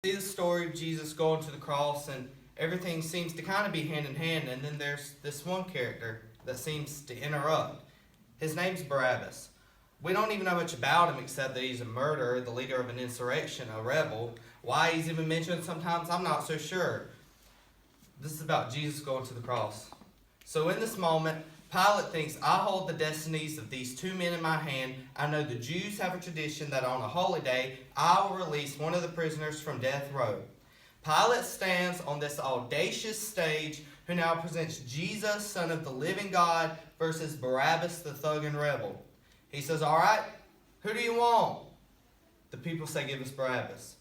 See the story of Jesus going to the cross, and everything seems to kind of be hand in hand, and then there's this one character that seems to interrupt. His name's Barabbas. We don't even know much about him except that he's a murderer, the leader of an insurrection, a rebel. Why he's even mentioned sometimes, I'm not so sure. This is about Jesus going to the cross. So in this moment, Pilate thinks, I hold the destinies of these two men in my hand. I know the Jews have a tradition that on a holy day, I will release one of the prisoners from death row. Pilate stands on this audacious stage who now presents Jesus, son of the living God, versus Barabbas, the thug and rebel. He says, all right, who do you want? The people say, give us Barabbas.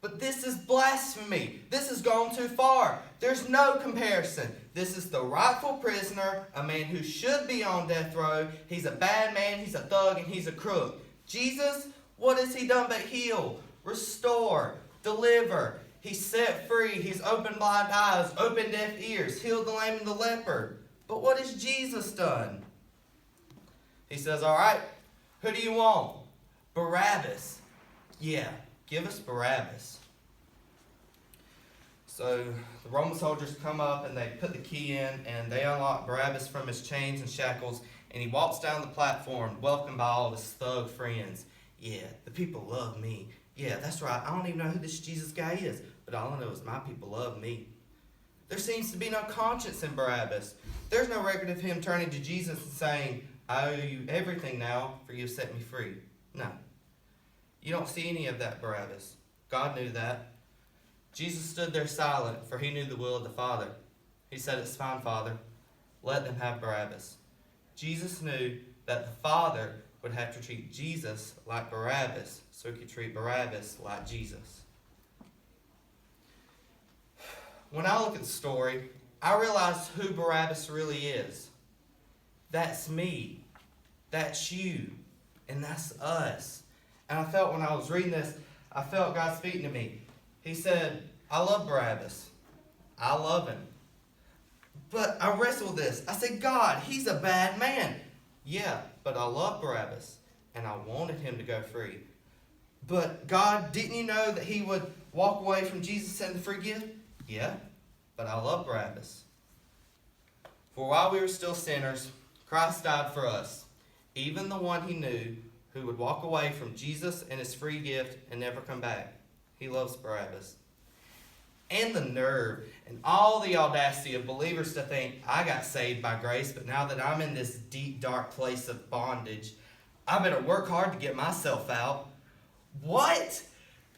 But this is blasphemy. This has gone too far. There's no comparison. This is the rightful prisoner, a man who should be on death row. He's a bad man, he's a thug, and he's a crook. Jesus, what has he done but heal, restore, deliver? He's set free. He's opened blind eyes, opened deaf ears, healed the lame and the leper. But what has Jesus done? He says, all right, who do you want? Barabbas. Yeah, give us Barabbas. So the Roman soldiers come up and they put the key in and they unlock Barabbas from his chains and shackles, and he walks down the platform welcomed by all of his thug friends. Yeah, the people love me. Yeah, that's right. I don't even know who this Jesus guy is, but all I know is my people love me. There seems to be no conscience in Barabbas. There's no record of him turning to Jesus and saying, I owe you everything now, for you have set me free. No. You don't see any of that, Barabbas. God knew that. Jesus stood there silent, for he knew the will of the Father. He said, it's fine, Father. Let them have Barabbas. Jesus knew that the Father would have to treat Jesus like Barabbas, so he could treat Barabbas like Jesus. When I look at the story, I realize who Barabbas really is. That's me. That's you. And that's us. And I felt when I was reading this, I felt God speaking to me. He said, I love Barabbas. I love him. But I wrestled with this. I said, God, he's a bad man. Yeah, but I love Barabbas. And I wanted him to go free. But God, didn't you know that he would walk away from Jesus and the free gift? Yeah, but I love Barabbas. For while we were still sinners, Christ died for us, even the one he knew who would walk away from Jesus and his free gift and never come back. He loves Barabbas. And the nerve and all the audacity of believers to think, I got saved by grace, but now that I'm in this deep, dark place of bondage, I better work hard to get myself out. What?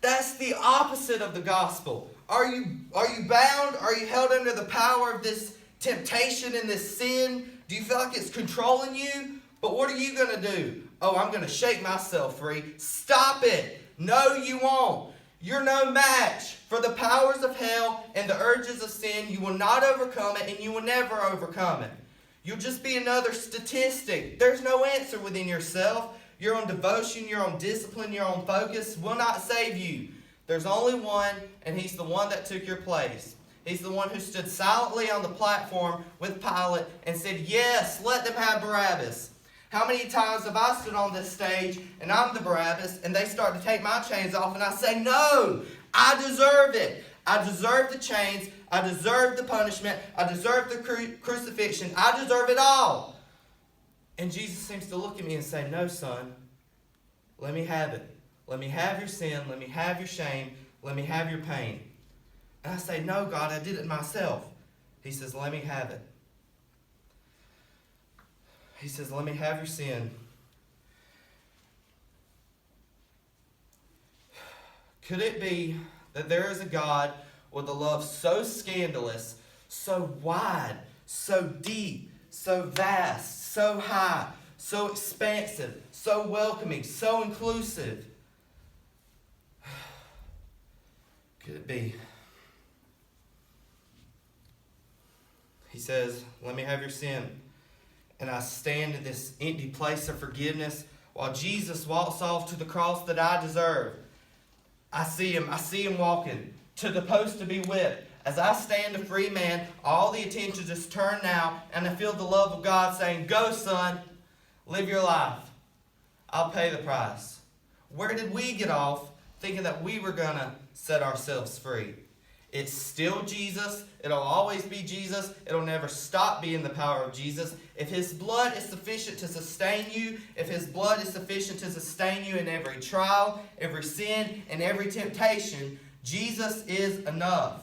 That's the opposite of the gospel. Are you bound? Are you held under the power of this temptation and this sin? Do you feel like it's controlling you? But what are you going to do? Oh, I'm going to shake myself free. Stop it. No, you won't. You're no match for the powers of hell and the urges of sin. You will not overcome it, and you will never overcome it. You'll just be another statistic. There's no answer within yourself. Your own devotion, your own discipline, your own focus will not save you. There's only one, and he's the one that took your place. He's the one who stood silently on the platform with Pilate and said, yes, let them have Barabbas. How many times have I stood on this stage and I'm the Barabbas and they start to take my chains off and I say, no, I deserve it. I deserve the chains. I deserve the punishment. I deserve the crucifixion. I deserve it all. And Jesus seems to look at me and say, no, son, let me have it. Let me have your sin. Let me have your shame. Let me have your pain. And I say, no, God, I did it myself. He says, let me have it. He says, let me have your sin. Could it be that there is a God with a love so scandalous, so wide, so deep, so vast, so high, so expansive, so welcoming, so inclusive? Could it be? He says, let me have your sin. And I stand in this empty place of forgiveness while Jesus walks off to the cross that I deserve. I see him walking to the post to be whipped. As I stand a free man, all the attention just turned now, and I feel the love of God saying, go, son, live your life. I'll pay the price. Where did we get off thinking that we were going to set ourselves free. It's still Jesus. It'll always be Jesus. It'll never stop being the power of Jesus. If His blood is sufficient to sustain you, if His blood is sufficient to sustain you in every trial, every sin, and every temptation, Jesus is enough.